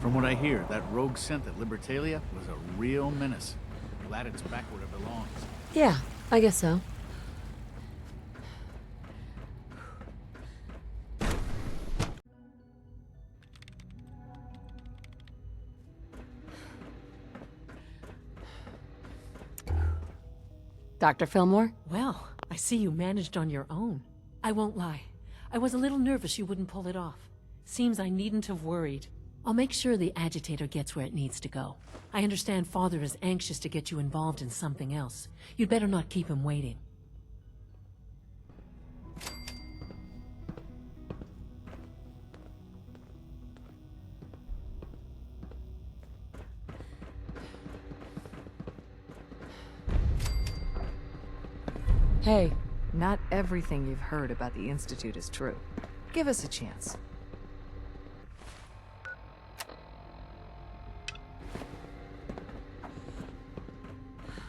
From what I hear, that rogue scent at Libertalia was a real menace. Glad it's back where it belongs. Yeah, I guess so. Dr. Fillmore? Well, I see you managed on your own. I won't lie. I was a little nervous you wouldn't pull it off. Seems I needn't have worried. I'll make sure the agitator gets where it needs to go. I understand Father is anxious to get you involved in something else. You'd better not keep him waiting. Hey. Not everything you've heard about the Institute is true. Give us a chance.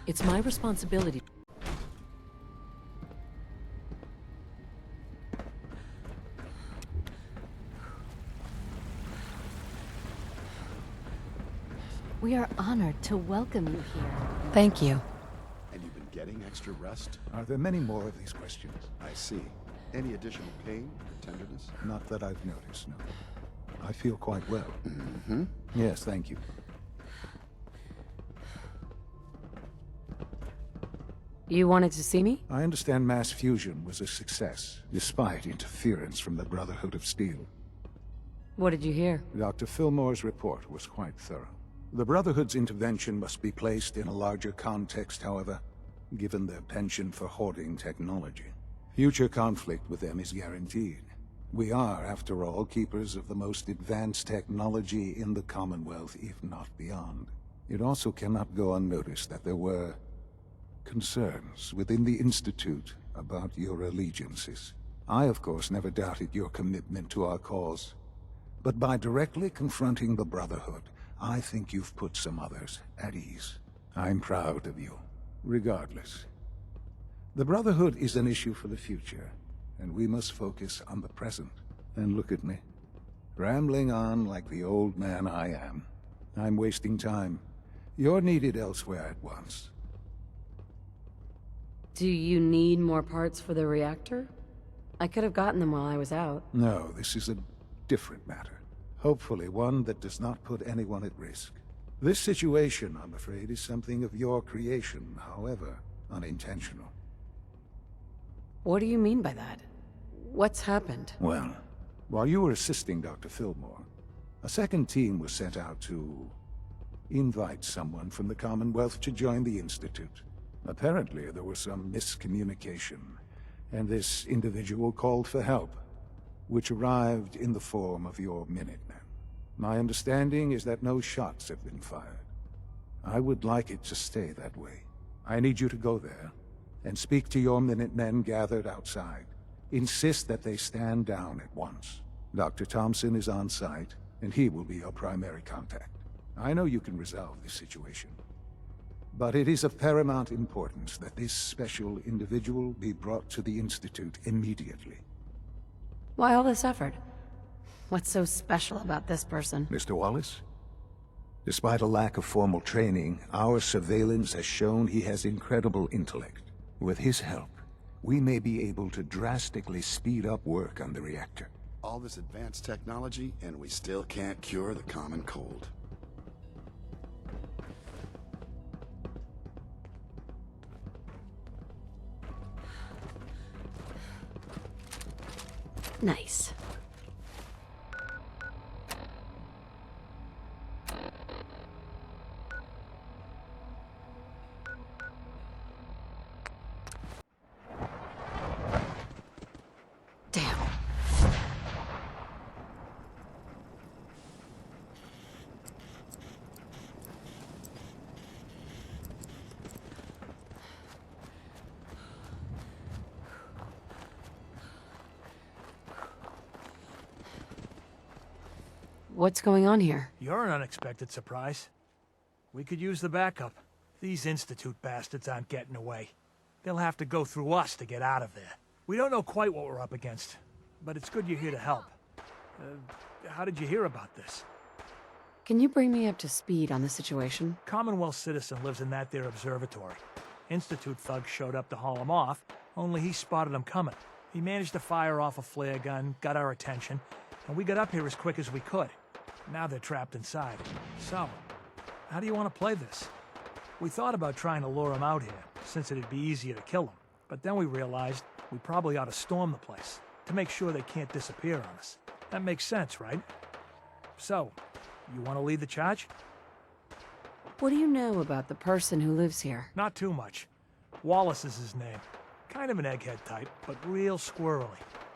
It's my responsibility. We are honored to welcome you here. Thank you. And you've been getting extra rest? Are there many more of these questions? I see. Any additional pain or tenderness? Not that I've noticed, no. I feel quite well. Mm-hmm. Yes, thank you. You wanted to see me? I understand mass fusion was a success, despite interference from the Brotherhood of Steel. What did you hear? Dr. Fillmore's report was quite thorough. The Brotherhood's intervention must be placed in a larger context, however, given their penchant for hoarding technology. Future conflict with them is guaranteed. We are, after all, keepers of the most advanced technology in the Commonwealth, if not beyond. It also cannot go unnoticed that there were concerns within the Institute about your allegiances. I, of course, never doubted your commitment to our cause. But by directly confronting the Brotherhood, I think you've put some others at ease. I'm proud of you, regardless. The Brotherhood is an issue for the future, and we must focus on the present. And look at me, rambling on like the old man I am. I'm wasting time. You're needed elsewhere at once. Do you need more parts for the reactor? I could have gotten them while I was out. No, this is a different matter. Hopefully one that does not put anyone at risk. This situation, I'm afraid, is something of your creation, however unintentional. What do you mean by that? What's happened? Well, while you were assisting Dr. Fillmore, a second team was sent out to invite someone from the Commonwealth to join the Institute. Apparently, there was some miscommunication, and this individual called for help, which arrived in the form of your Minutemen. My understanding is that no shots have been fired. I would like it to stay that way. I need you to go there and speak to your Minutemen gathered outside. Insist that they stand down at once. Dr. Thompson is on site, and he will be your primary contact. I know you can resolve this situation, but it is of paramount importance that this special individual be brought to the Institute immediately. Why all this effort? What's so special about this person? Mr. Wallace? Despite a lack of formal training, our surveillance has shown he has incredible intellect. With his help, we may be able to drastically speed up work on the reactor. All this advanced technology, and we still can't cure the common cold. Nice. Damn. What's going on here? You're an unexpected surprise. We could use the backup. These Institute bastards aren't getting away. They'll have to go through us to get out of there. We don't know quite what we're up against, but it's good you're here to help. How did you hear about this? Can you bring me up to speed on the situation? Commonwealth citizen lives in that there observatory. Institute thugs showed up to haul him off, only he spotted them coming. He managed to fire off a flare gun, got our attention, and we got up here as quick as we could. Now they're trapped inside. So, how do you want to play this? We thought about trying to lure them out here, since it'd be easier to kill them. But then we realized we probably ought to storm the place, to make sure they can't disappear on us. That makes sense, right? So, you want to lead the charge? What do you know about the person who lives here? Not too much. Wallace is his name. Kind of an egghead type, but real squirrely.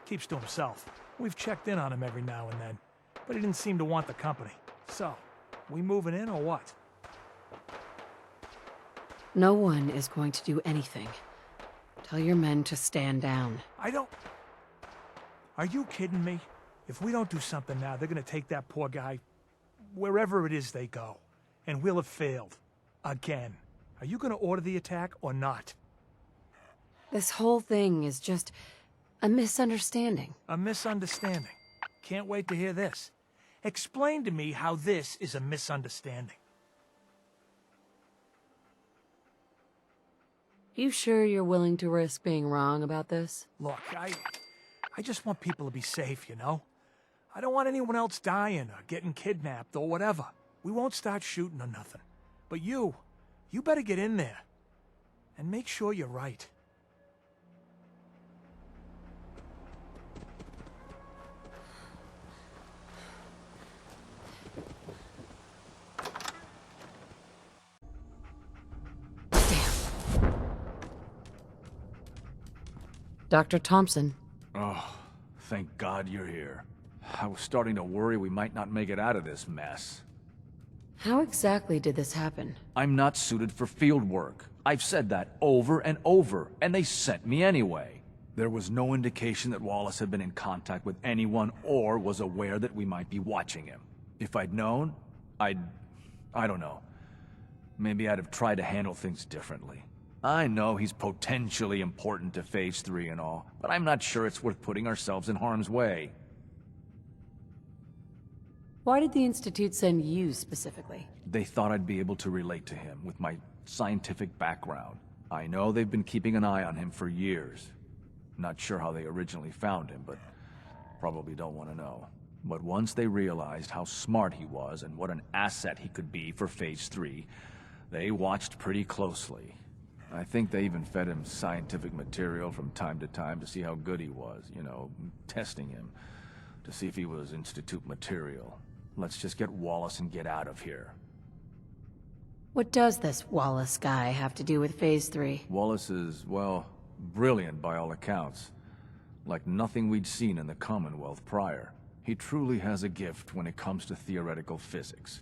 Keeps to himself. We've checked in on him every now and then, but he didn't seem to want the company. So, we moving in or what? No one is going to do anything. Tell your men to stand down. Are you kidding me? If we don't do something now, they're gonna take that poor guy wherever it is they go. And we'll have failed. Again. Are you gonna order the attack or not? This whole thing is just a misunderstanding. A misunderstanding. Can't wait to hear this. Explain to me how this is a misunderstanding. You sure you're willing to risk being wrong about this? Look, I just want people to be safe, you know? I don't want anyone else dying or getting kidnapped or whatever. We won't start shooting or nothing. But you better get in there. And make sure you're right. Dr. Thompson. Oh, thank God you're here. I was starting to worry we might not make it out of this mess. How exactly did this happen? I'm not suited for field work. I've said that over and over, and they sent me anyway. There was no indication that Wallace had been in contact with anyone or was aware that we might be watching him. If I'd known, I don't know. Maybe I'd have tried to handle things differently. I know he's potentially important to Phase 3 and all, but I'm not sure it's worth putting ourselves in harm's way. Why did the Institute send you specifically? They thought I'd be able to relate to him with my scientific background. I know they've been keeping an eye on him for years. Not sure how they originally found him, but probably don't want to know. But once they realized how smart he was and what an asset he could be for Phase 3, they watched pretty closely. I think they even fed him scientific material from time to time to see how good he was, you know, testing him, to see if he was Institute material. Let's just get Wallace and get out of here. What does this Wallace guy have to do with Phase 3? Wallace is, well, brilliant by all accounts. Like nothing we'd seen in the Commonwealth prior. He truly has a gift when it comes to theoretical physics.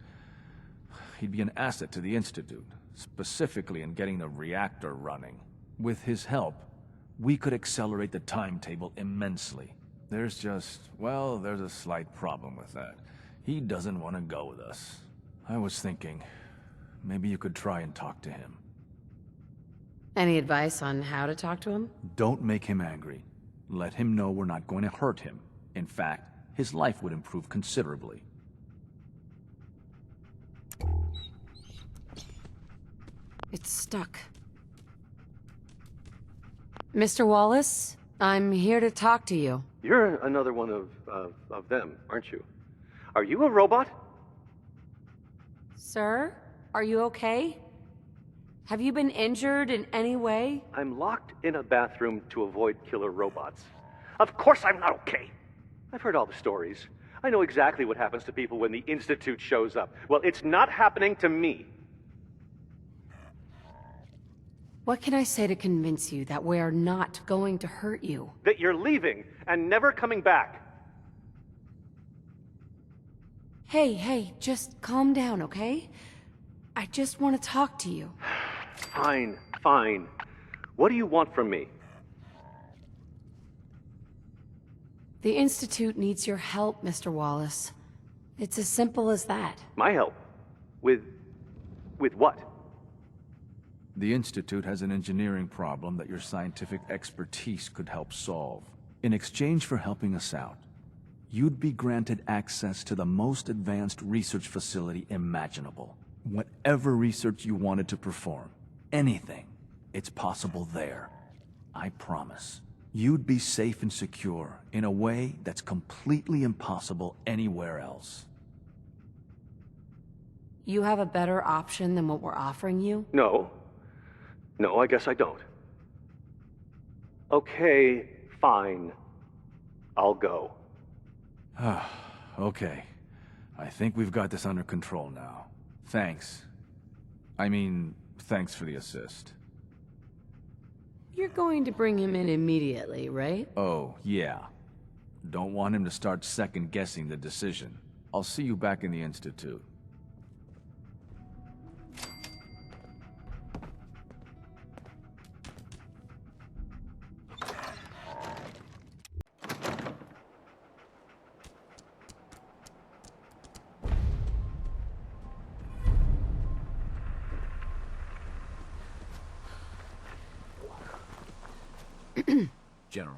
He'd be an asset to the Institute, specifically in getting the reactor running. With his help, we could accelerate the timetable immensely. There's just, well, there's a slight problem with that. He doesn't want to go with us. I was thinking, maybe you could try and talk to him. Any advice on how to talk to him? Don't make him angry. Let him know we're not going to hurt him. In fact, his life would improve considerably. It's stuck. Mr. Wallace, I'm here to talk to you. You're another one of them, aren't you? Are you a robot? Sir, are you okay? Have you been injured in any way? I'm locked in a bathroom to avoid killer robots. Of course I'm not okay. I've heard all the stories. I know exactly what happens to people when the Institute shows up. Well, it's not happening to me. What can I say to convince you that we're not going to hurt you? That you're leaving and never coming back. Hey, just calm down, okay? I just want to talk to you. Fine, fine. What do you want from me? The Institute needs your help, Mr. Wallace. It's as simple as that. My help? With what? The Institute has an engineering problem that your scientific expertise could help solve. In exchange for helping us out, you'd be granted access to the most advanced research facility imaginable. Whatever research you wanted to perform, anything, it's possible there. I promise. You'd be safe and secure in a way that's completely impossible anywhere else. You have a better option than what we're offering you? No. No, I guess I don't. Okay, fine. I'll go. Okay. I think we've got this under control now. Thanks. I mean, thanks for the assist. You're going to bring him in immediately, right? Oh, yeah. Don't want him to start second-guessing the decision. I'll see you back in the Institute. General.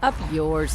Up yours.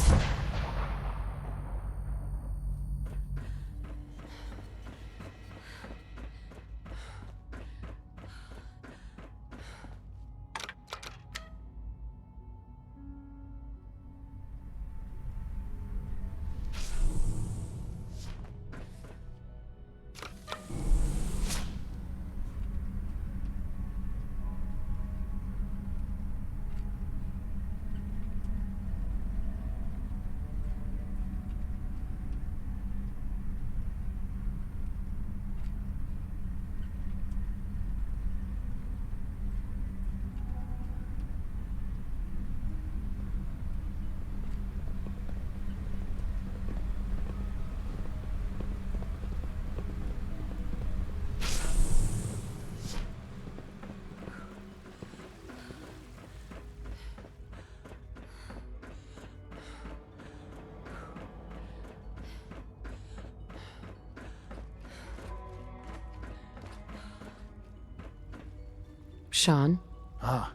Sean? Ah,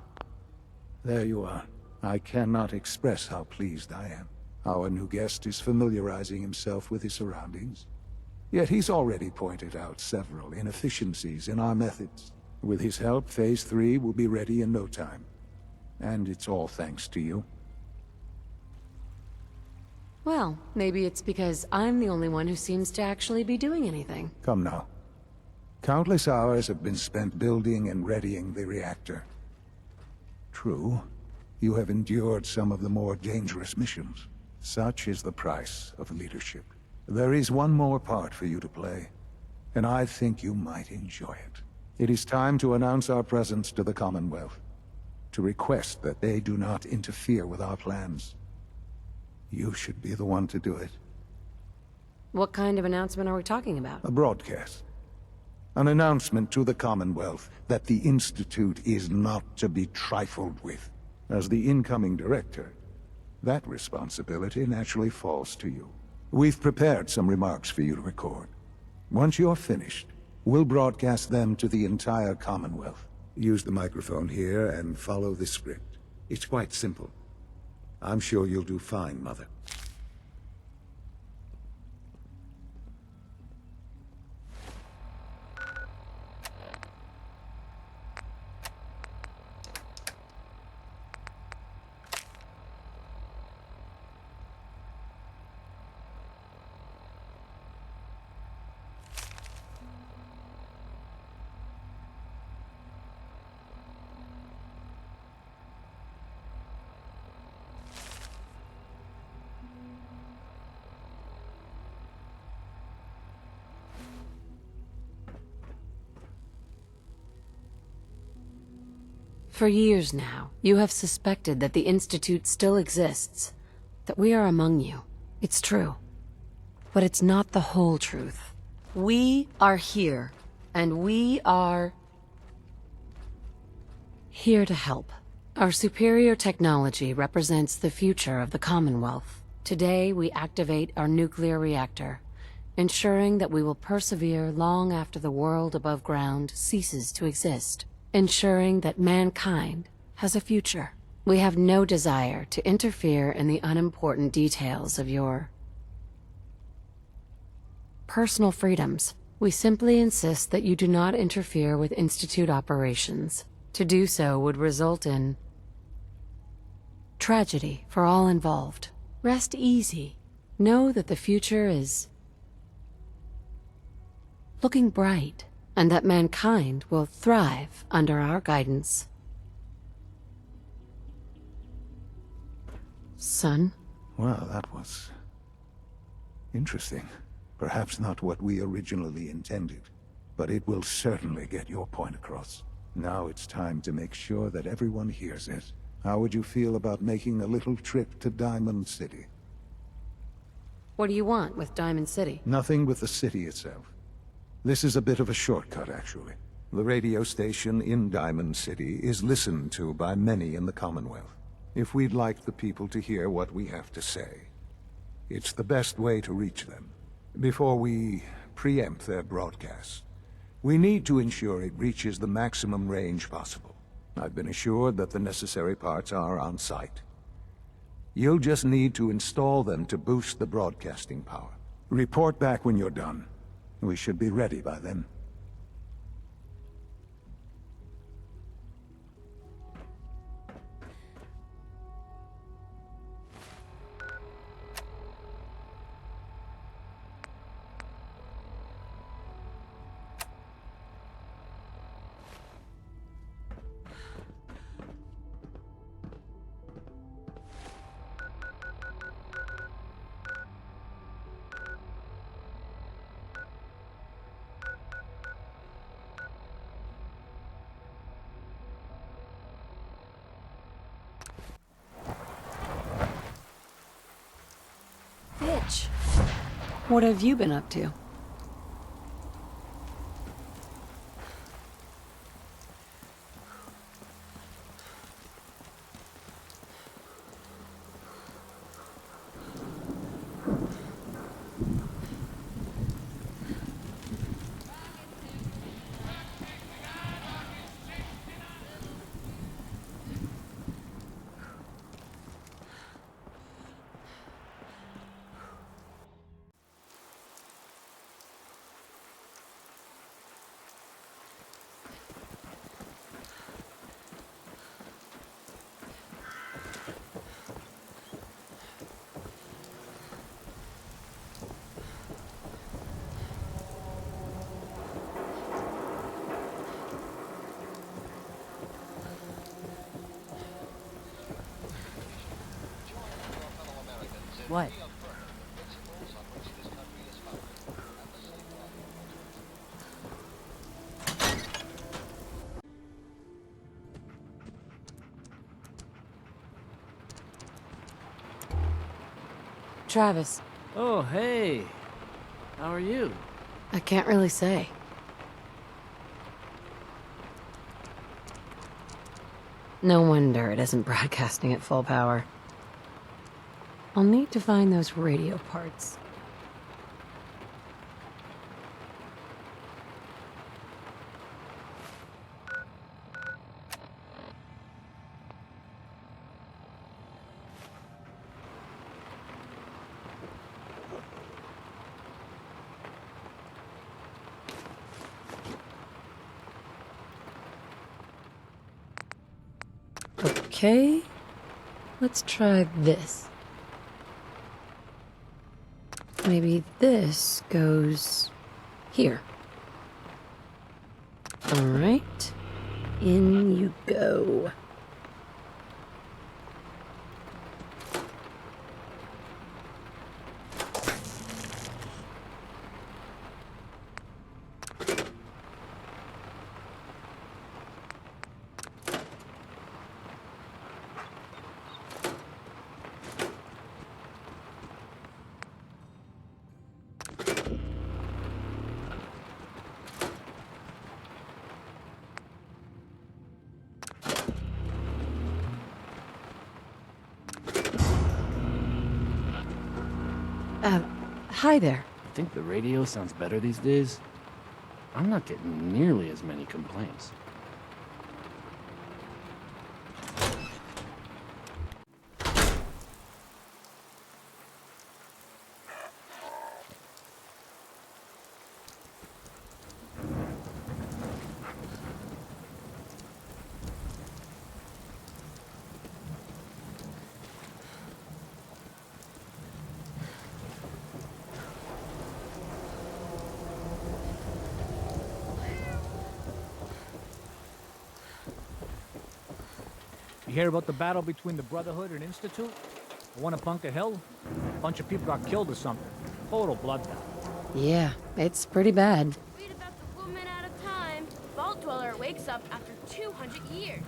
there you are. I cannot express how pleased I am. Our new guest is familiarizing himself with his surroundings. Yet he's already pointed out several inefficiencies in our methods. With his help, Phase 3 will be ready in no time. And it's all thanks to you. Well, maybe it's because I'm the only one who seems to actually be doing anything. Come now. Countless hours have been spent building and readying the reactor. True, you have endured some of the more dangerous missions. Such is the price of leadership. There is one more part for you to play, and I think you might enjoy it. It is time to announce our presence to the Commonwealth, to request that they do not interfere with our plans. You should be the one to do it. What kind of announcement are we talking about? A broadcast. An announcement to the Commonwealth that the Institute is not to be trifled with. As the incoming director, that responsibility naturally falls to you. We've prepared some remarks for you to record. Once you're finished, we'll broadcast them to the entire Commonwealth. Use the microphone here and follow the script. It's quite simple. I'm sure you'll do fine, Mother. For years now, you have suspected that the Institute still exists, that we are among you. It's true. But it's not the whole truth. We are here, and we are here to help. Our superior technology represents the future of the Commonwealth. Today, we activate our nuclear reactor, ensuring that we will persevere long after the world above ground ceases to exist, ensuring that mankind has a future. We have no desire to interfere in the unimportant details of your personal freedoms. We simply insist that you do not interfere with Institute operations. To do so would result in tragedy for all involved. Rest easy. Know that the future is looking bright, and that mankind will thrive under our guidance. Son? Well, that was interesting. Perhaps not what we originally intended, but it will certainly get your point across. Now it's time to make sure that everyone hears it. How would you feel about making a little trip to Diamond City? What do you want with Diamond City? Nothing with the city itself. This is a bit of a shortcut, actually. The radio station in Diamond City is listened to by many in the Commonwealth. If we'd like the people to hear what we have to say, it's the best way to reach them. Before we preempt their broadcast, we need to ensure it reaches the maximum range possible. I've been assured that the necessary parts are on site. You'll just need to install them to boost the broadcasting power. Report back when you're done. We should be ready by then. Bitch. What have you been up to? What? Travis. Oh, hey. How are you? I can't really say. No wonder it isn't broadcasting at full power. I'll need to find those radio parts. Okay, let's try this. Maybe this goes here. All right, in you go. Hi there. I think the radio sounds better these days. I'm not getting nearly as many complaints. You hear about the battle between the Brotherhood and Institute? The one at Bunker Hill? A bunch of people got killed or something. Total bloodbath. Yeah, it's pretty bad. Read about the woman out of time. Vault Dweller wakes up after 200 years.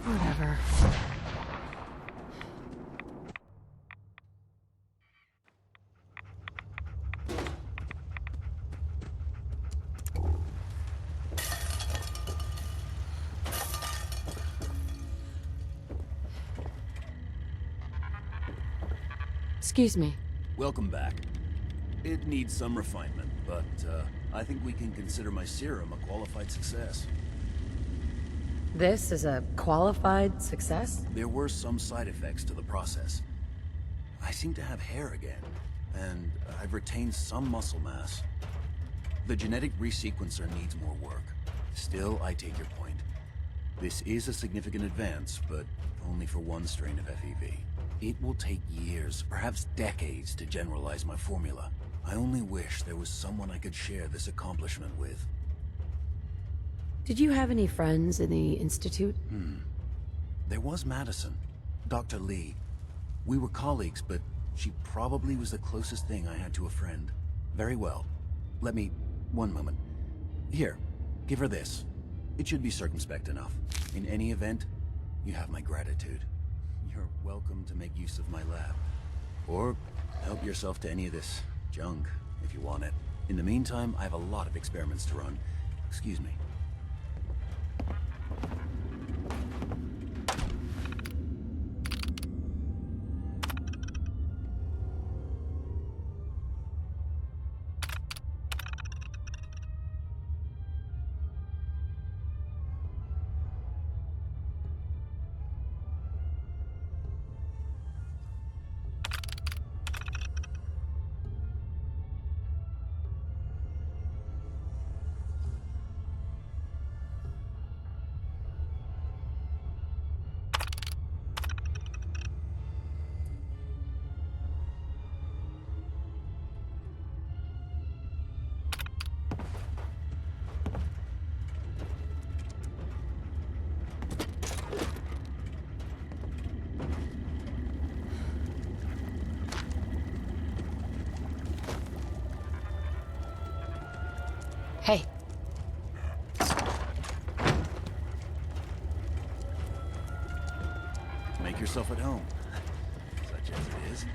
Whatever. Excuse me. Welcome back. It needs some refinement, but I think we can consider my serum a qualified success. This is a qualified success? There were some side effects to the process. I seem to have hair again, and I've retained some muscle mass. The genetic resequencer needs more work. Still, I take your point. This is a significant advance, but only for one strain of FEV. It will take years, perhaps decades, to generalize my formula. I only wish there was someone I could share this accomplishment with. Did you have any friends in the Institute? There was Madison, Dr. Lee. We were colleagues, but she probably was the closest thing I had to a friend. Very well. Let me... one moment. Here, give her this. It should be circumspect enough. In any event, you have my gratitude. You're welcome to make use of my lab. Or help yourself to any of this junk, if you want it. In the meantime, I have a lot of experiments to run. Excuse me. Hey. Make yourself at home. Such as it is.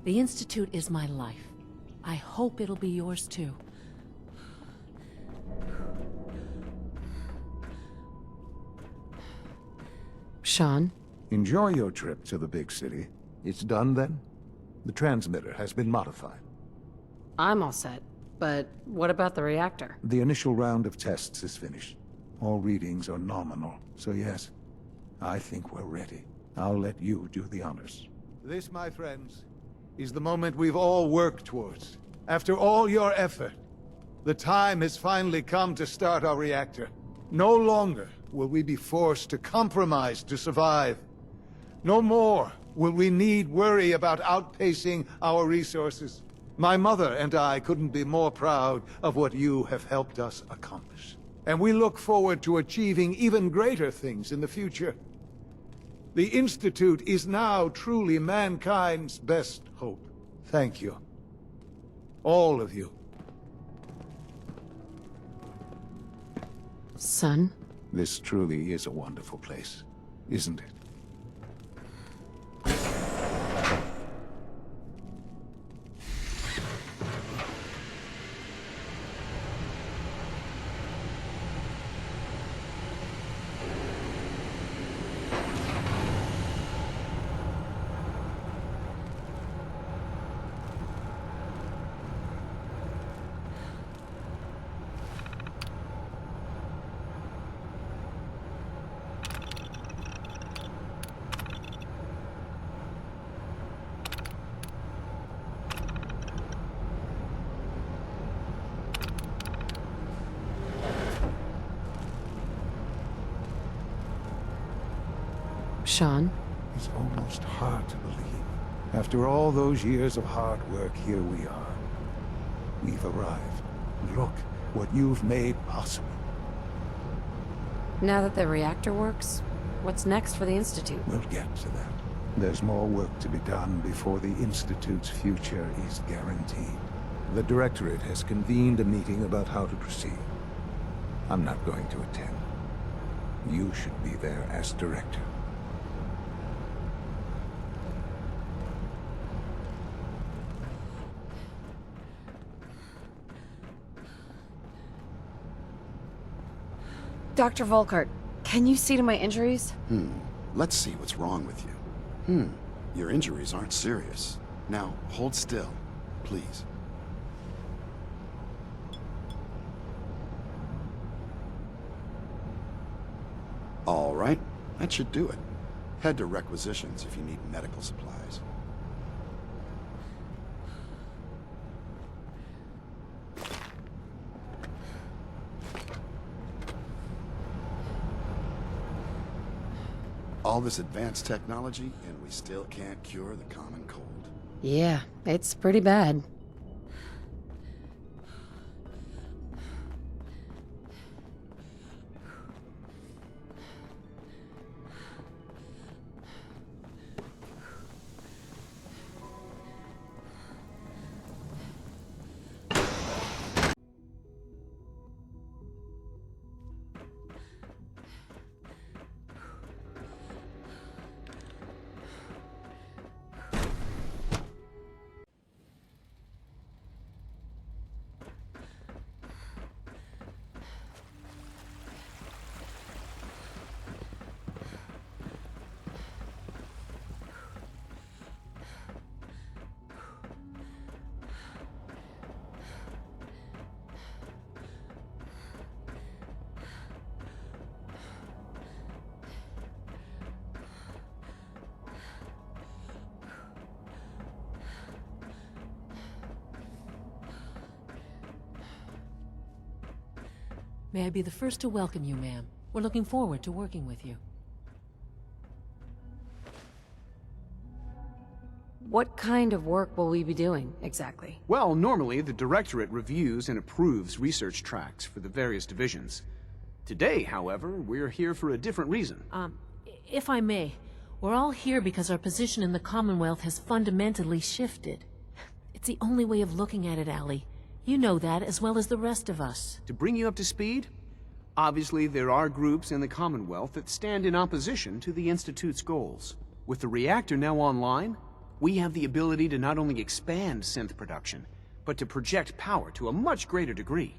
The Institute is my life. I hope it'll be yours too. Sean? Enjoy your trip to the big city. It's done then? The transmitter has been modified. I'm all set. But what about the reactor? The initial round of tests is finished. All readings are nominal, so yes, I think we're ready. I'll let you do the honors. This, my friends, is the moment we've all worked towards. After all your effort, the time has finally come to start our reactor. No longer will we be forced to compromise to survive. No more will we need worry about outpacing our resources. My mother and I couldn't be more proud of what you have helped us accomplish. And we look forward to achieving even greater things in the future. The Institute is now truly mankind's best hope. Thank you. All of you. Son? This truly is a wonderful place, isn't it? Sean? It's almost hard to believe. After all those years of hard work, here we are. We've arrived. Look what you've made possible. Now that the reactor works, what's next for the Institute? We'll get to that. There's more work to be done before the Institute's future is guaranteed. The Directorate has convened a meeting about how to proceed. I'm not going to attend. You should be there as Director. Dr. Volkart, can you see to my injuries? Let's see what's wrong with you. Your injuries aren't serious. Now, hold still, please. All right, that should do it. Head to requisitions if you need medical supplies. All this advanced technology, and we still can't cure the common cold. Yeah, it's pretty bad. May I be the first to welcome you, ma'am. We're looking forward to working with you. What kind of work will we be doing, exactly? Well, normally the Directorate reviews and approves research tracks for the various divisions. Today, however, we're here for a different reason. If I may, we're all here because our position in the Commonwealth has fundamentally shifted. It's the only way of looking at it, Allie. You know that as well as the rest of us. To bring you up to speed, obviously there are groups in the Commonwealth that stand in opposition to the Institute's goals. With the reactor now online, We have the ability to not only expand synth production, but to project power to a much greater degree.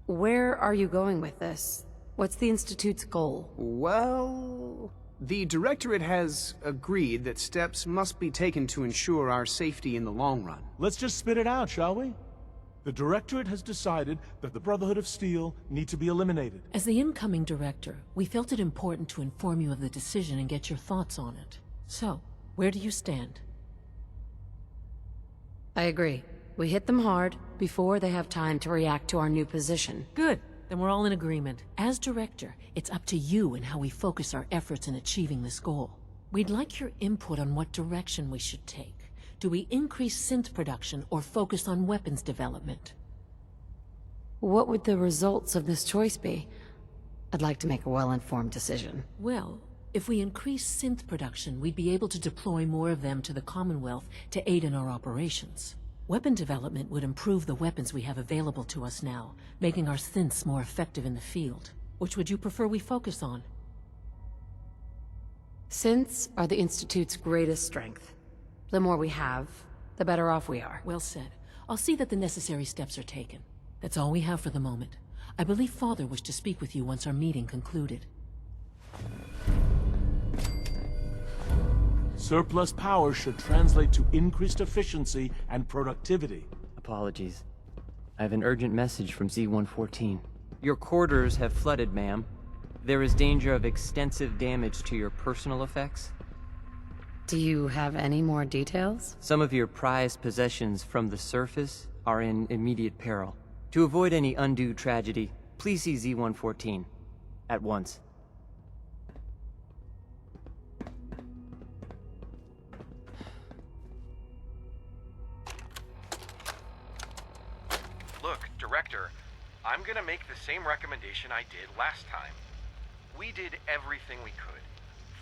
Where are you going with this? What's the Institute's goal? Well, the Directorate has agreed that steps must be taken to ensure our safety in the long run. Let's just spit it out, shall we? The Directorate has decided that the Brotherhood of Steel need to be eliminated. As the incoming director, we felt it important to inform you of the decision and get your thoughts on it. So, where do you stand? I agree. We hit them hard before they have time to react to our new position. Good. Then we're all in agreement. As director, it's up to you and how we focus our efforts in achieving this goal. We'd like your input on what direction we should take. Do we increase synth production or focus on weapons development? What would the results of this choice be? I'd like to make a well-informed decision. Well, if we increase synth production, we'd be able to deploy more of them to the Commonwealth to aid in our operations. Weapon development would improve the weapons we have available to us now, making our synths more effective in the field. Which would you prefer we focus on? Synths are the Institute's greatest strength. The more we have, the better off we are. Well said. I'll see that the necessary steps are taken. That's all we have for the moment. I believe Father wished to speak with you once our meeting concluded. Surplus power should translate to increased efficiency and productivity. Apologies. I have an urgent message from Z-114. Your quarters have flooded, ma'am. There is danger of extensive damage to your personal effects. Do you have any more details? Some of your prized possessions from the surface are in immediate peril. To avoid any undue tragedy, please see Z-114 at once. Look, Director, I'm gonna make the same recommendation I did last time. We did everything we could.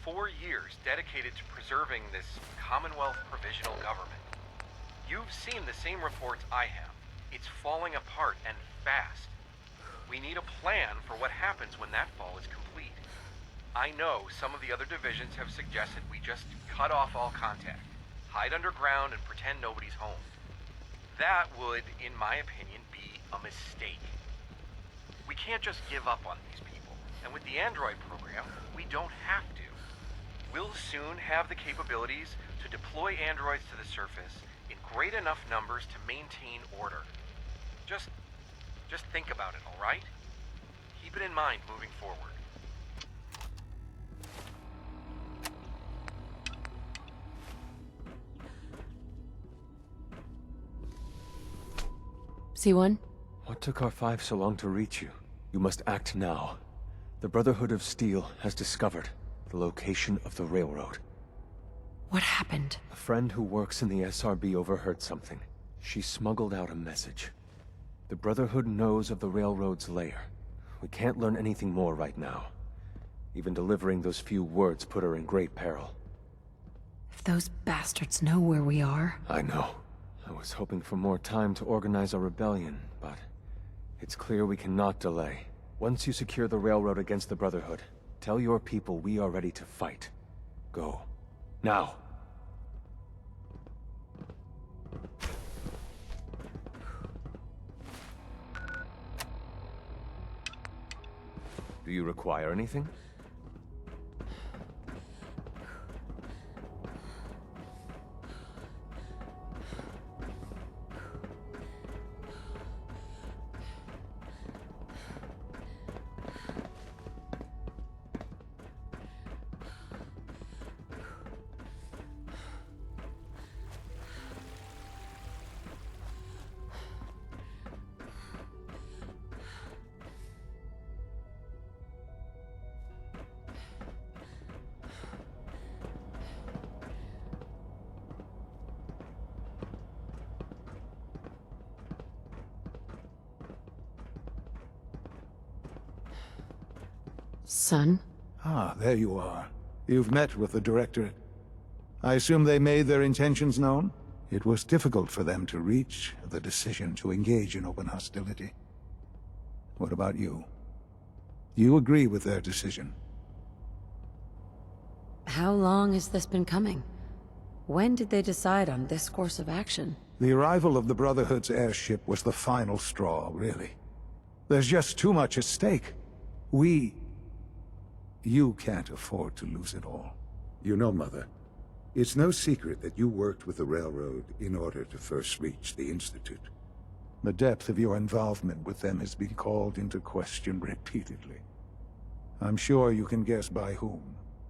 4 years dedicated to preserving this Commonwealth provisional government. You've seen the same reports I have. It's falling apart and fast. We need a plan for what happens when that fall is complete. I know some of the other divisions have suggested we just cut off all contact, hide underground and pretend nobody's home. That would, in my opinion, be a mistake. We can't just give up on these people, and with the android program, we don't have to. We'll soon have the capabilities to deploy androids to the surface in great enough numbers to maintain order. Just think about it, all right? Keep it in mind moving forward. C1? What took R5 so long to reach you? You must act now. The Brotherhood of Steel has discovered the location of the railroad. What happened? A friend who works in the SRB overheard something. She smuggled out a message. The Brotherhood knows of the railroad's lair. We can't learn anything more right now. Even delivering those few words put her in great peril. If those bastards know where we are... I know. I was hoping for more time to organize a rebellion, but it's clear we cannot delay. Once you secure the railroad against the Brotherhood, tell your people we are ready to fight. Go. Now. Do you require anything? Son? Ah, there you are. You've met with the Directorate. I assume they made their intentions known? It was difficult for them to reach the decision to engage in open hostility. What about you? You agree with their decision? How long has this been coming? When did they decide on this course of action? The arrival of the Brotherhood's airship was the final straw, really. There's just too much at stake. You can't afford to lose it all. You know, Mother, it's no secret that you worked with the Railroad in order to first reach the Institute. The depth of your involvement with them has been called into question repeatedly. I'm sure you can guess by whom.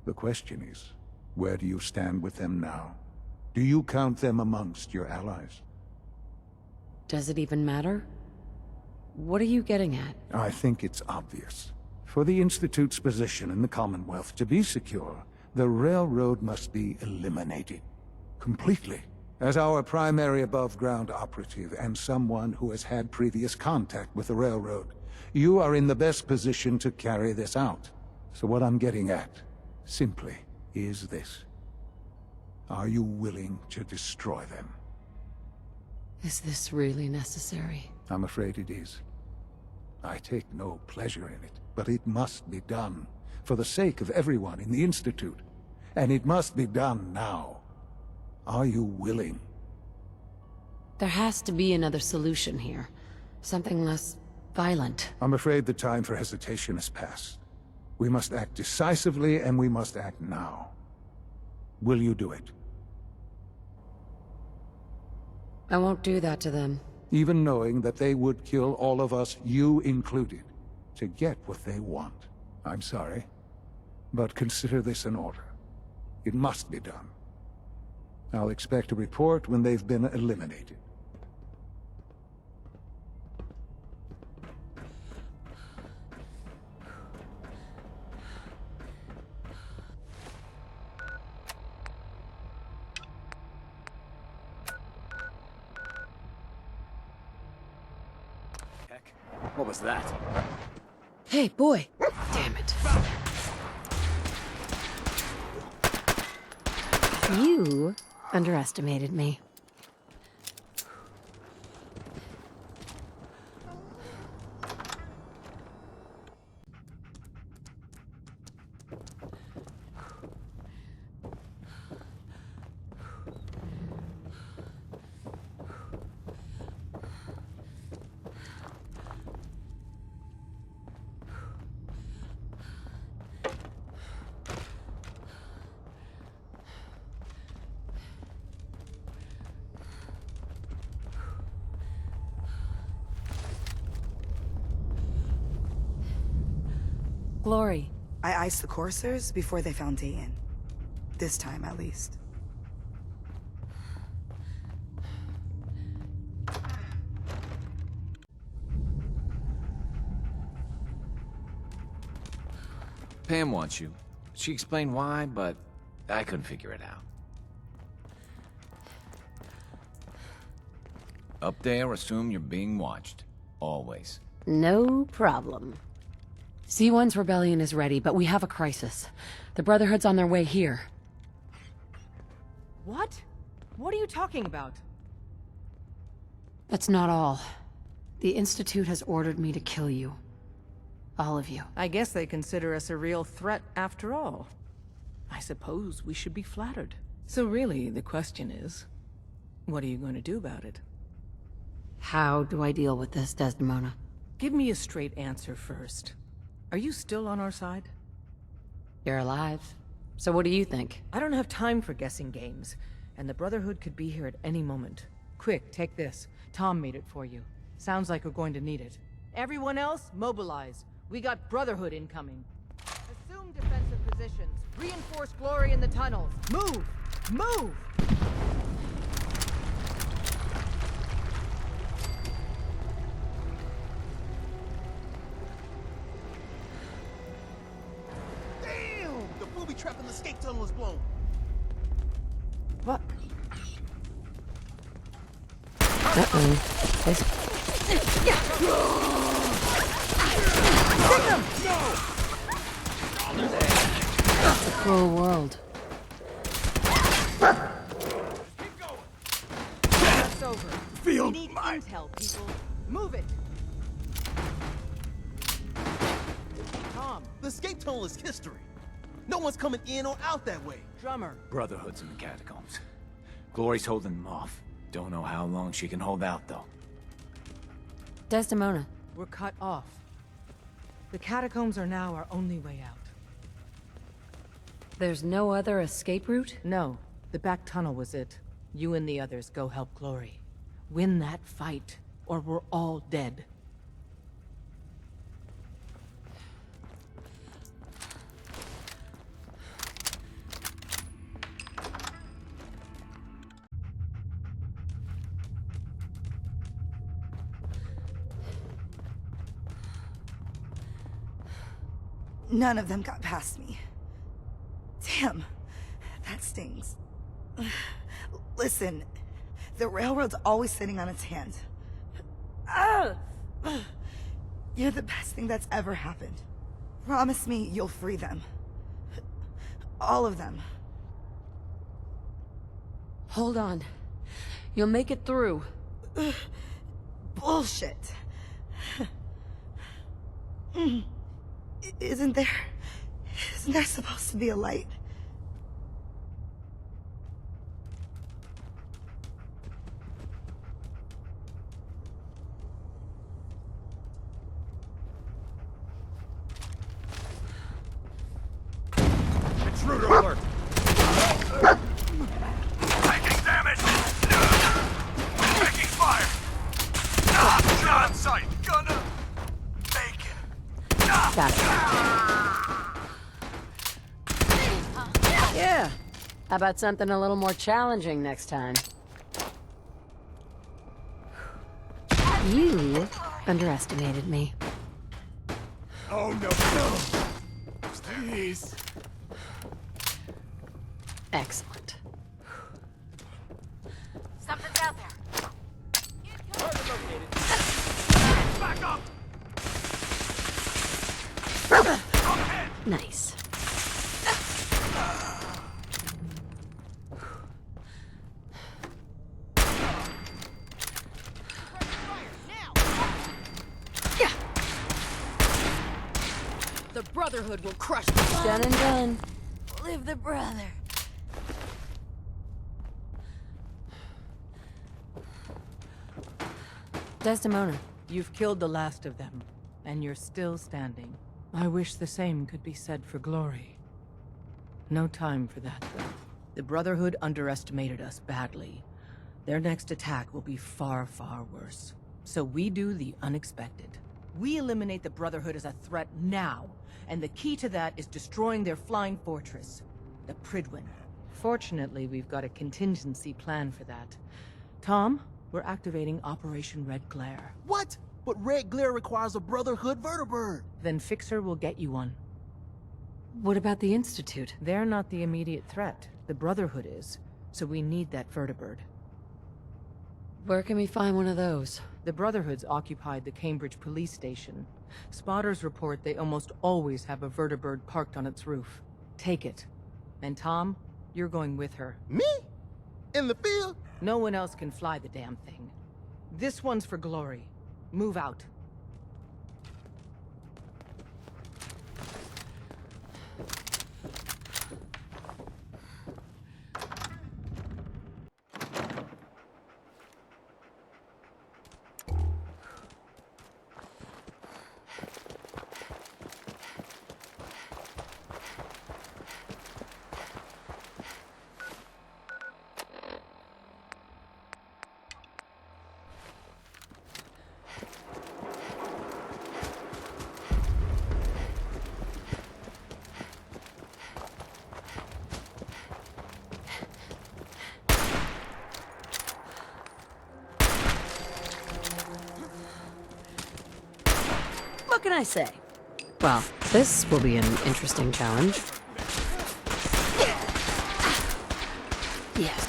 The question is, where do you stand with them now? Do you count them amongst your allies? Does it even matter? What are you getting at? I think it's obvious. For the Institute's position in the Commonwealth to be secure, the Railroad must be eliminated. Completely. As our primary above-ground operative and someone who has had previous contact with the Railroad, you are in the best position to carry this out. So what I'm getting at, simply, is this. Are you willing to destroy them? Is this really necessary? I'm afraid it is. I take no pleasure in it, but it must be done, for the sake of everyone in the Institute. And it must be done now. Are you willing? There has to be another solution here. Something less violent. I'm afraid the time for hesitation has passed. We must act decisively, and we must act now. Will you do it? I won't do that to them. Even knowing that they would kill all of us, you included, to get what they want. I'm sorry, but consider this an order. It must be done. I'll expect a report when they've been eliminated. What was that? Hey, boy! Damn it. You underestimated me. Glory. I iced the coursers before they found Dayton. This time, at least. Pam wants you. She explained why, but I couldn't figure it out. Up there, assume you're being watched. Always. No problem. C1's rebellion is ready, but we have a crisis. The Brotherhood's on their way here. What? What are you talking about? That's not all. The Institute has ordered me to kill you. All of you. I guess they consider us a real threat after all. I suppose we should be flattered. So really, the question is, what are you going to do about it? How do I deal with this, Desdemona? Give me a straight answer first. Are you still on our side? You're alive. So what do you think? I don't have time for guessing games, and the Brotherhood could be here at any moment. Quick, take this. Tom made it for you. Sounds like we're going to need it. Everyone else, mobilize. We got Brotherhood incoming. Assume defensive positions. Reinforce Glory in the tunnels. Move! Move! Trap in the escape tunnel is blown. What? It's a cruel world. That's over. Feel we need intel, people. Move it. Tom. The escape tunnel is history. No one's coming in or out that way. Drummer. Brotherhood's in the catacombs. Glory's holding them off. Don't know how long she can hold out, though. Desdemona. We're cut off. The catacombs are now our only way out. There's no other escape route? No. The back tunnel was it. You and the others go help Glory. Win that fight, or we're all dead. None of them got past me. Damn, that stings. Listen, the railroad's always sitting on its hands. You're the best thing that's ever happened. Promise me you'll free them. All of them. Hold on. You'll make it through. Bullshit. Isn't there supposed to be a light? Intruder alert! Taking damage! Taking fire! Not on sight! Gonna make it! Yeah. How about something a little more challenging next time? You underestimated me. Oh no! Please! Excellent. Something's out there. Back up! Nice. The Brotherhood will crush Done and done. Live the brother. Desdemona. You've killed the last of them, and you're still standing. I wish the same could be said for Glory. No time for that, though. The Brotherhood underestimated us badly. Their next attack will be far, far worse. So we do the unexpected. We eliminate the Brotherhood as a threat now, and the key to that is destroying their flying fortress, the Prydwen. Fortunately, we've got a contingency plan for that. Tom, we're activating Operation Red Glare. What? But Red Glare requires a Brotherhood vertibird. Then Fixer will get you one. What about the Institute? They're not the immediate threat. The Brotherhood is, so we need that vertibird. Where can we find one of those? The Brotherhood's occupied the Cambridge police station. Spotters report they almost always have a vertibird parked on its roof. Take it. And Tom, you're going with her. Me? In the field? No one else can fly the damn thing. This one's for Glory. Move out. What can I say? Well, this will be an interesting challenge. Yes.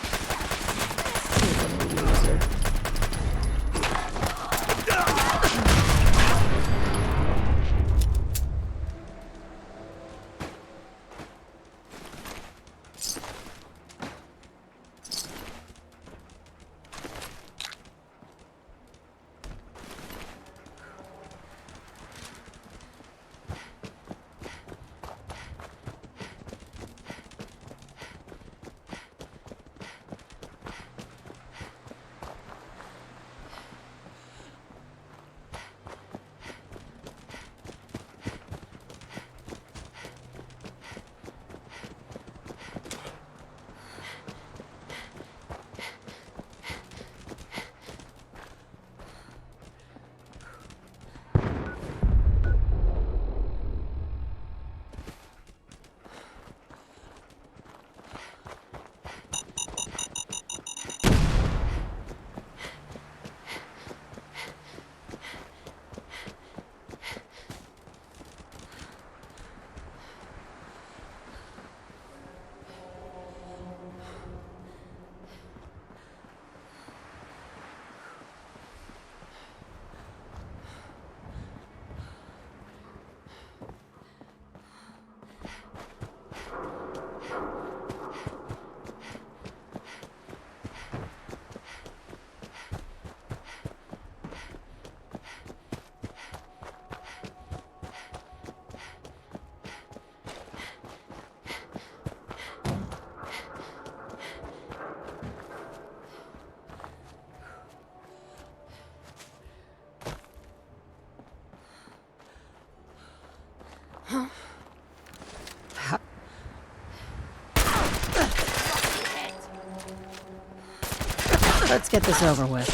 Let's get this over with.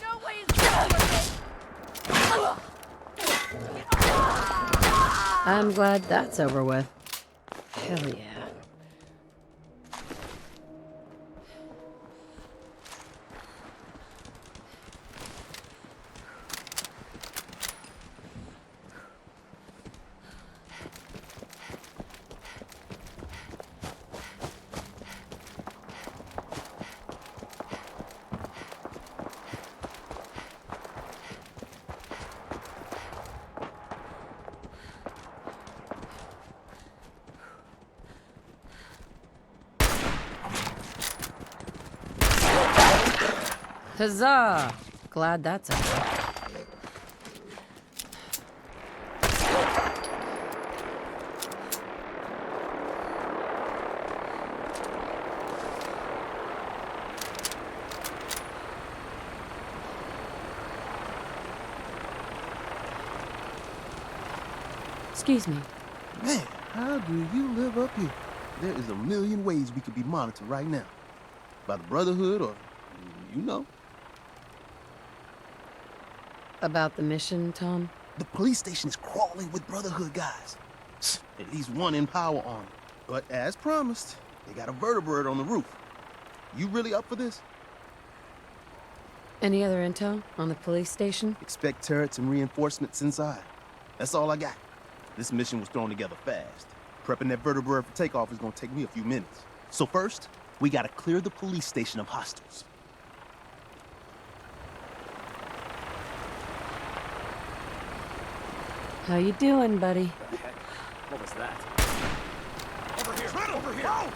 No way is this worth it. I'm glad that's over with. Hell yeah. Huzzah! Glad that's over. Excuse me. Man, how do you live up here? There is a million ways we could be monitored right now. By the Brotherhood or, you know. About the mission, Tom? The police station is crawling with Brotherhood guys. At least one in power armor. But as promised, they got a vertebrate on the roof. You really up for this? Any other intel on the police station? Expect turrets and reinforcements inside. That's all I got. This mission was thrown together fast. Prepping that vertebrate for takeoff is gonna take me a few minutes. So first, we gotta clear the police station of hostiles. How you doing, buddy? What the heck? What was that? Over here! Over here! Oh!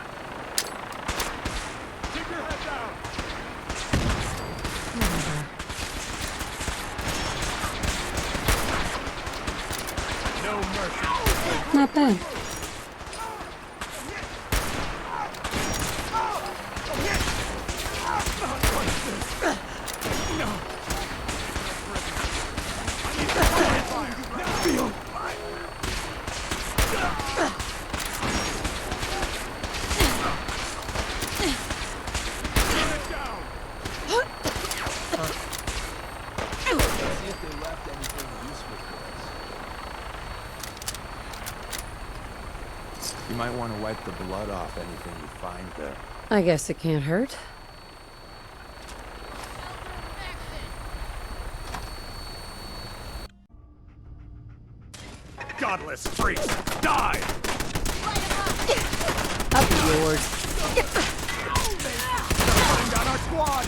Keep your head down! No mercy. Not bad. You might want to wipe the blood off anything you find there. I guess it can't hurt. Godless freaks! Die! Up yours. Running down our squad!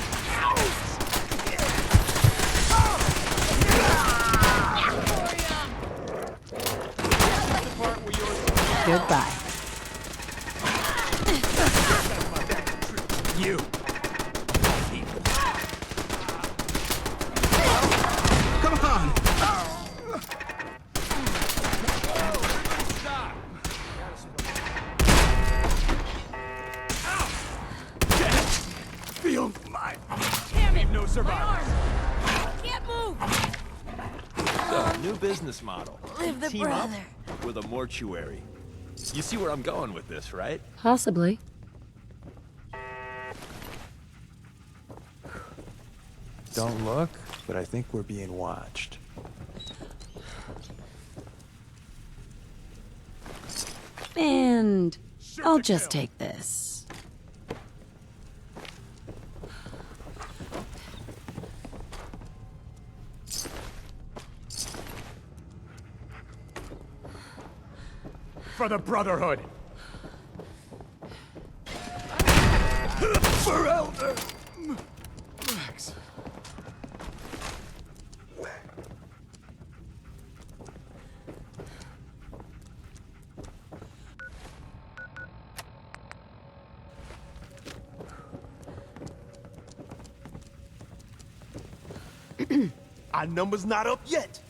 Goodbye. You. Come on! Feel my... Damn it! No survivors. Can't move! So, new business model. Live the Team brother. up with a mortuary. You see where I'm going with this, right? Possibly. Don't look, but I think we're being watched. And I'll just take this. For the Brotherhood! For Elder! Max. Our number's not up yet.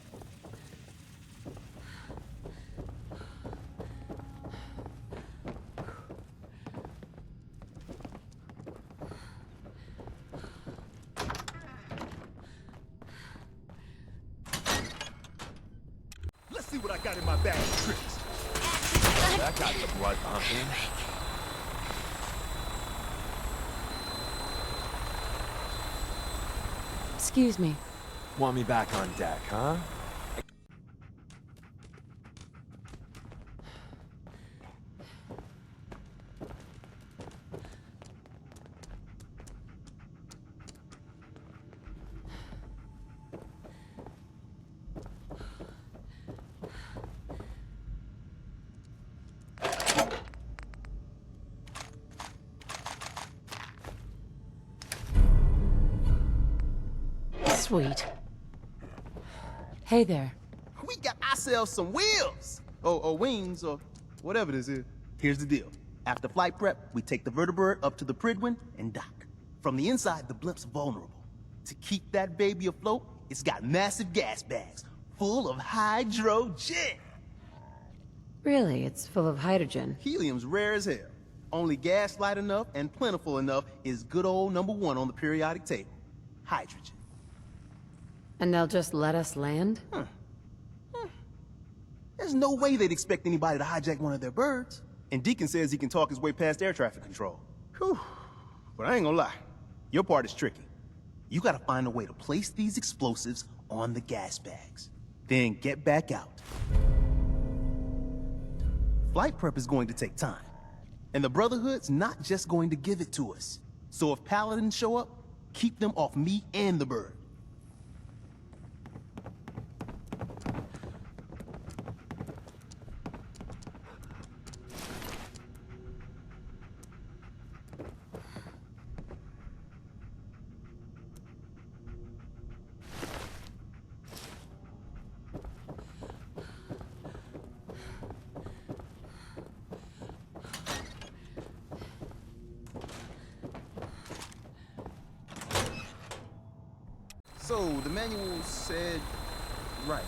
Let's see what I got in my bag of tricks. That got the blood pumping. Excuse me. Want me back on deck, huh? Sweet. Hey there. We got ourselves some wheels! Or wings, or whatever this is. Here's the deal. After flight prep, we take the vertebrate up to the Prydwen and dock. From the inside, the blimp's vulnerable. To keep that baby afloat, it's got massive gas bags full of hydrogen. Really, it's full of hydrogen. Helium's rare as hell. Only gas light enough and plentiful enough is good old #1 on the periodic table. Hydrogen. And they'll just let us land? There's no way they'd expect anybody to hijack one of their birds. And Deacon says he can talk his way past air traffic control. Whew. But I ain't gonna lie. Your part is tricky. You gotta find a way to place these explosives on the gas bags. Then get back out. Flight prep is going to take time. And the Brotherhood's not just going to give it to us. So if Paladins show up, keep them off me and the bird. So, the manual said... right.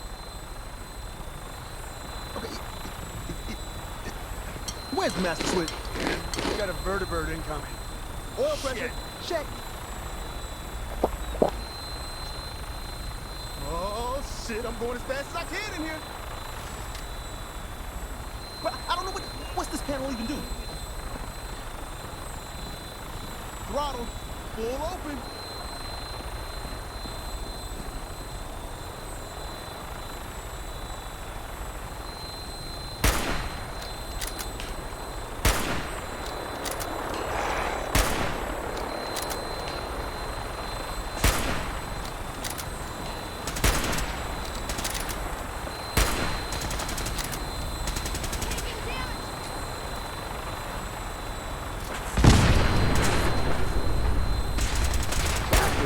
Okay, where's the master switch? We got a vertebrate incoming. Oil pressure, check. Oh, shit, I'm going as fast as I can in here. But I don't know what's this panel even do? Throttle, full open.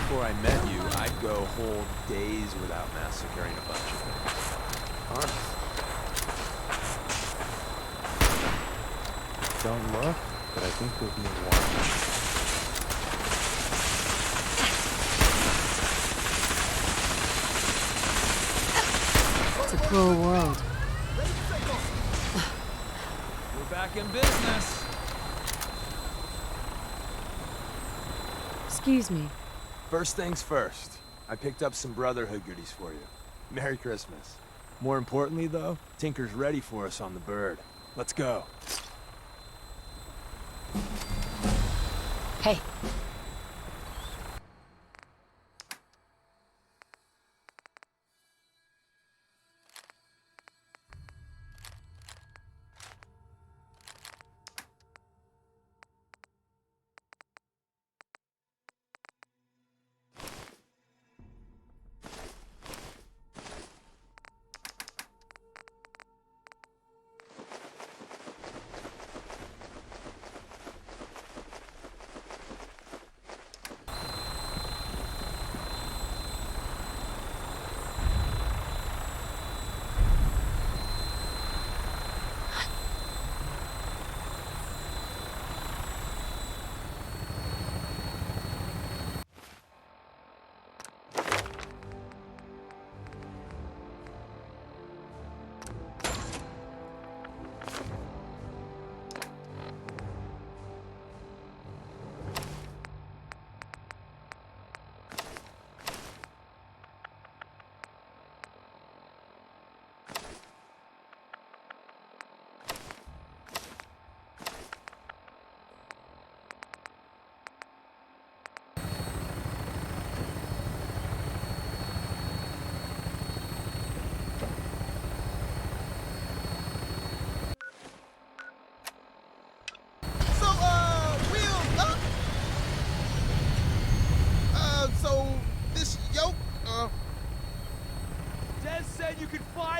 Before I met you, I'd go whole days without massacring a bunch of things. Don't look, but I think we'll be in watch. It's a cruel world. We're back in business. Excuse me. First things first. I picked up some Brotherhood goodies for you. Merry Christmas. More importantly, though, Tinker's ready for us on the bird. Let's go. Hey.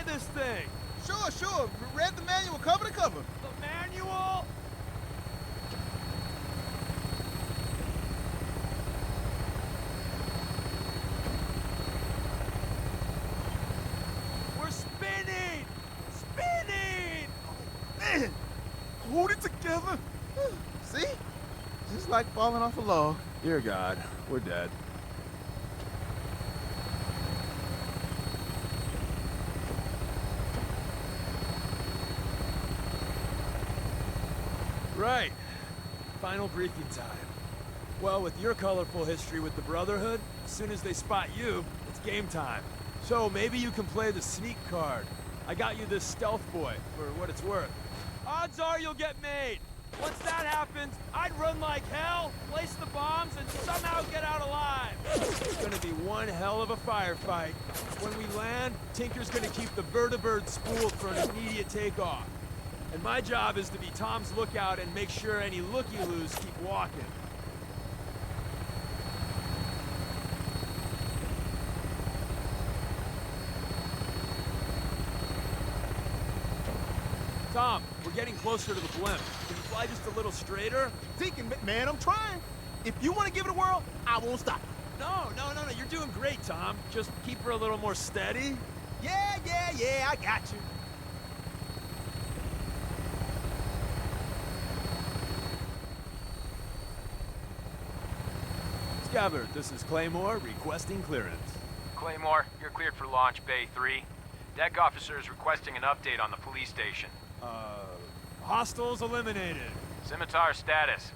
this thing? Sure. Read the manual cover to cover. The manual? We're spinning! Spinning! Man, hold it together. See? Just like falling off a log. Dear God, we're dead. Right. Final briefing time. Well, with your colorful history with the Brotherhood, as soon as they spot you, it's game time. So maybe you can play the sneak card. I got you this stealth boy, for what it's worth. Odds are you'll get made. Once that happens, I'd run like hell, place the bombs, and somehow get out alive. It's gonna be one hell of a firefight. When we land, Tinker's gonna keep the vertibird spooled for an immediate takeoff. And my job is to be Tom's lookout and make sure any looky-loos keep walking. Tom, we're getting closer to the blimp. Can you fly just a little straighter? Deacon, man, I'm trying. If you want to give it a whirl, I won't stop. No, you're doing great, Tom. Just keep her a little more steady. Yeah, I got you. Scabbard, this is Claymore, requesting clearance. Claymore, you're cleared for launch Bay 3. Deck officer is requesting an update on the police station. Hostiles eliminated. Scimitar status.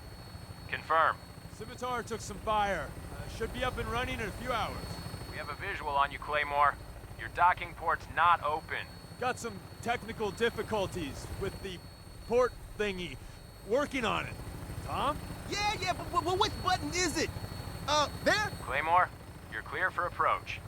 Confirm. Scimitar took some fire. Should be up and running in a few hours. We have a visual on you, Claymore. Your docking port's not open. Got some technical difficulties with the port thingy. Working on it. Tom? Yeah, but which button is it? There? Claymore, you're clear for approach.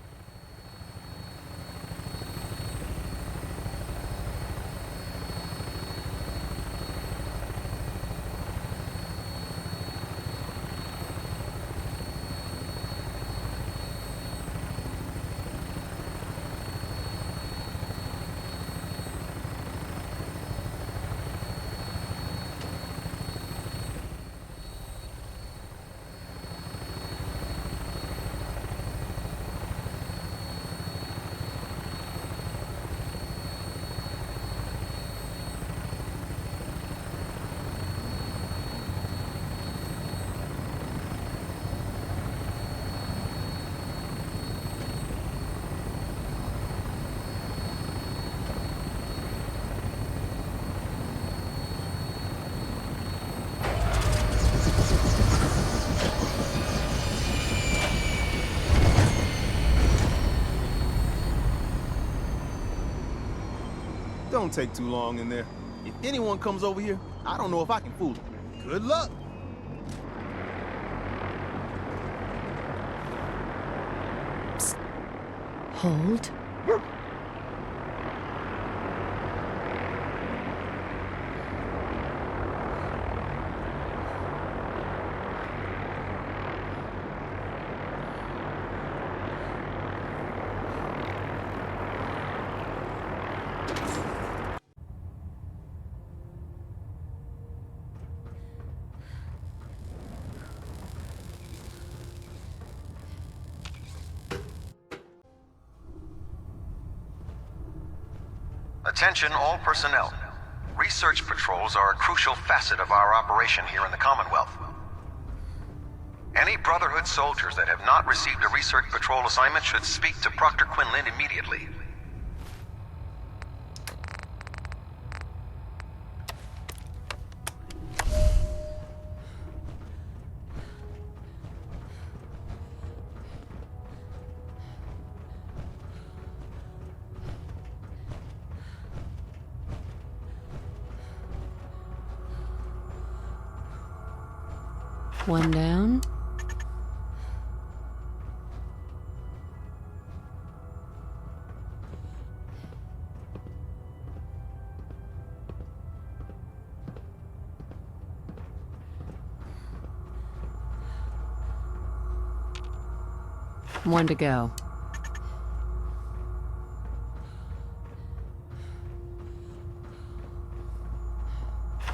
Don't take too long in there. If anyone comes over here, I don't know if I can fool them. Good luck. Psst. Hold. Attention all personnel. Research patrols are a crucial facet of our operation here in the Commonwealth. Any Brotherhood soldiers that have not received a research patrol assignment should speak to Proctor Quinlan immediately. One down. One to go.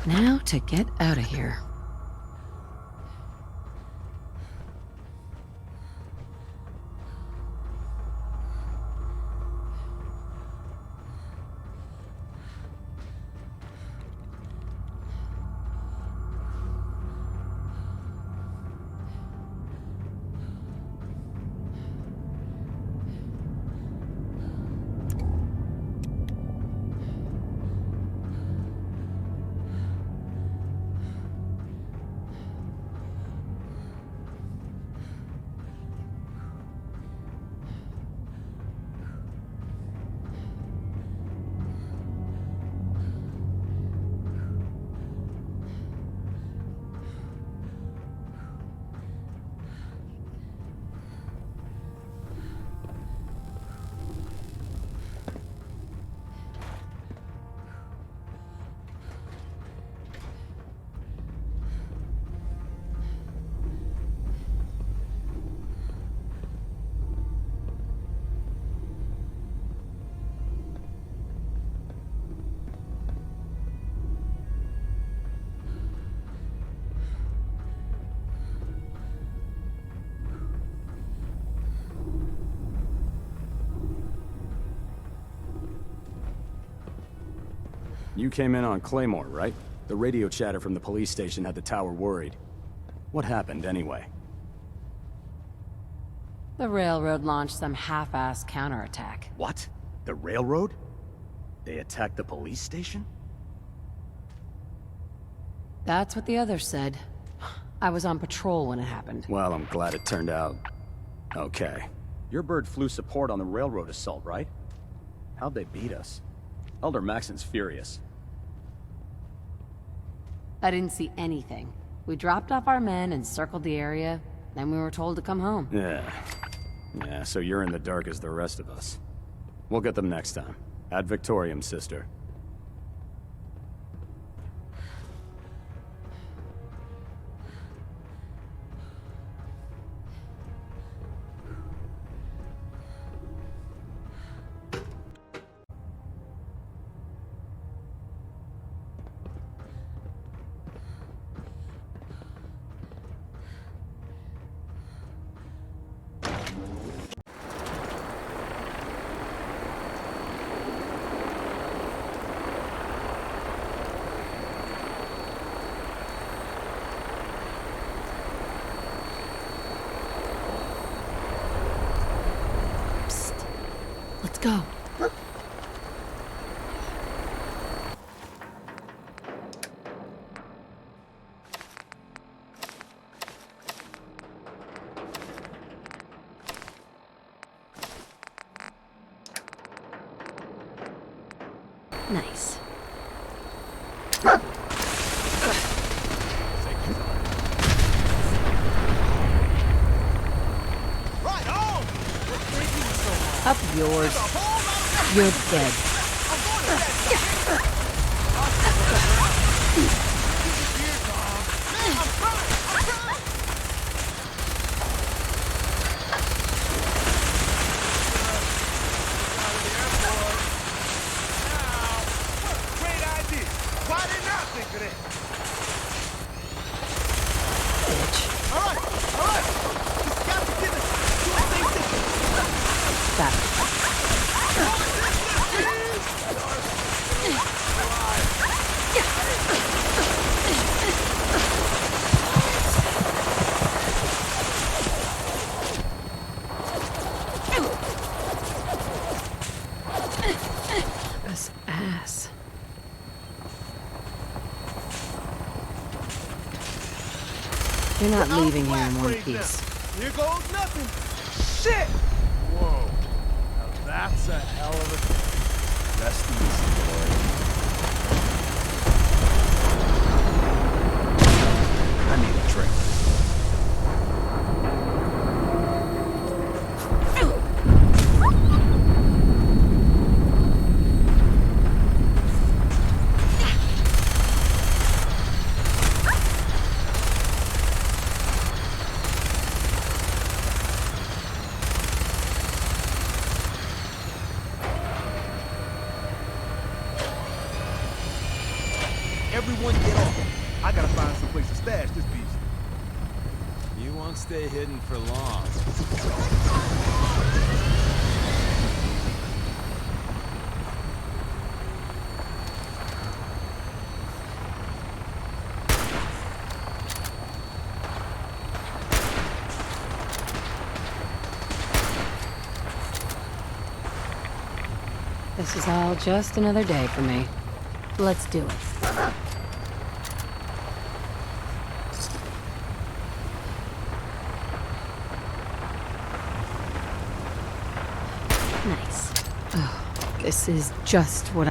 Now to get out of here. You came in on Claymore, right? The radio chatter from the police station had the tower worried. What happened, anyway? The railroad launched some half-assed counterattack. What? The railroad? They attacked the police station? That's what the others said. I was on patrol when it happened. Well, I'm glad it turned out okay. Your bird flew support on the railroad assault, right? How'd they beat us? Elder Maxon's furious. I didn't see anything. We dropped off our men and circled the area, then we were told to come home. Yeah, so you're in the dark as the rest of us. We'll get them next time. Ad Victoriam, sister. Let's go. Nice. Up yours. You're dead. Great idea. Why didn't I think of that? Bitch. All right. Just got to get it. Do a thing. Stop it. This ass. You're not leaving here in one piece. Here goes nothing. Shit! Whoa. Now that's a hell of a... Rest easy, boy. I need a drink. Everyone get off. I gotta find some place to stash this beast. You won't stay hidden for long. This is all just another day for me. Let's do it. Nice. Oh, this is just what I...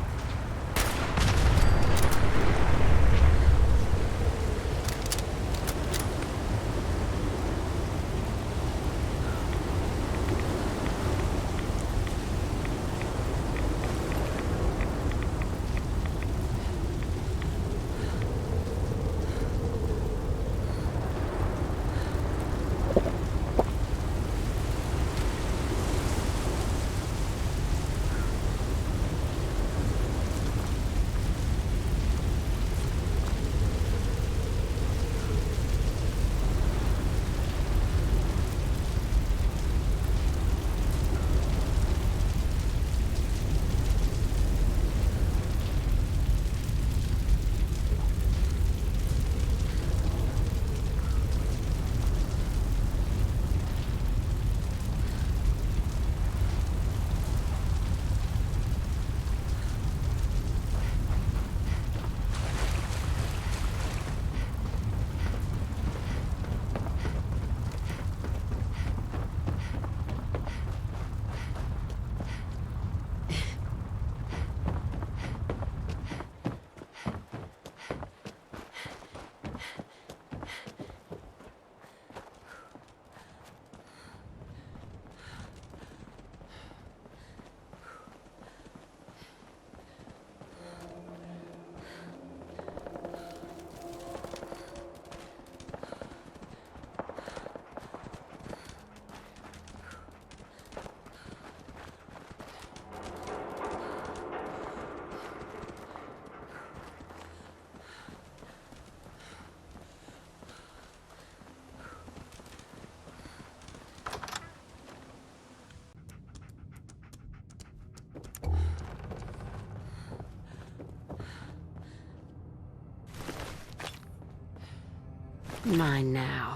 Mine now.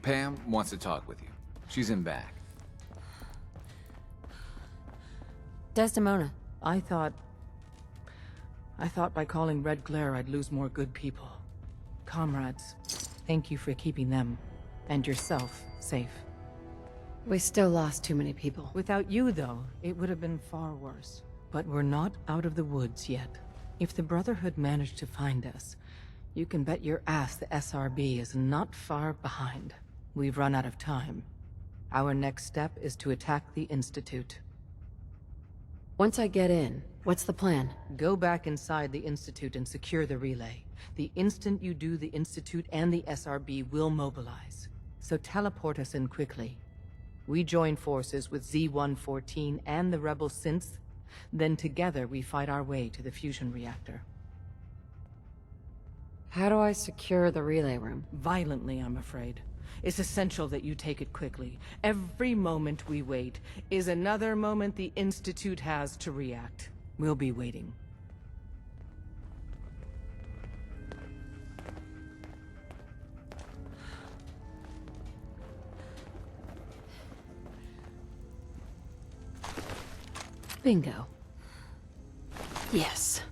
Pam wants to talk with you. She's in back. Desdemona. I thought by calling Red Glare I'd lose more good people. Comrades, thank you for keeping them, and yourself, safe. We still lost too many people. Without you, though, it would have been far worse. But we're not out of the woods yet. If the Brotherhood managed to find us, you can bet your ass the SRB is not far behind. We've run out of time. Our next step is to attack the Institute. Once I get in, what's the plan? Go back inside the Institute and secure the relay. The instant you do, the Institute and the SRB will mobilize. So teleport us in quickly. We join forces with Z-114 and the rebel synths, then together we fight our way to the fusion reactor. How do I secure the relay room? Violently, I'm afraid. It's essential that you take it quickly. Every moment we wait is another moment the Institute has to react. We'll be waiting. Bingo. Yes.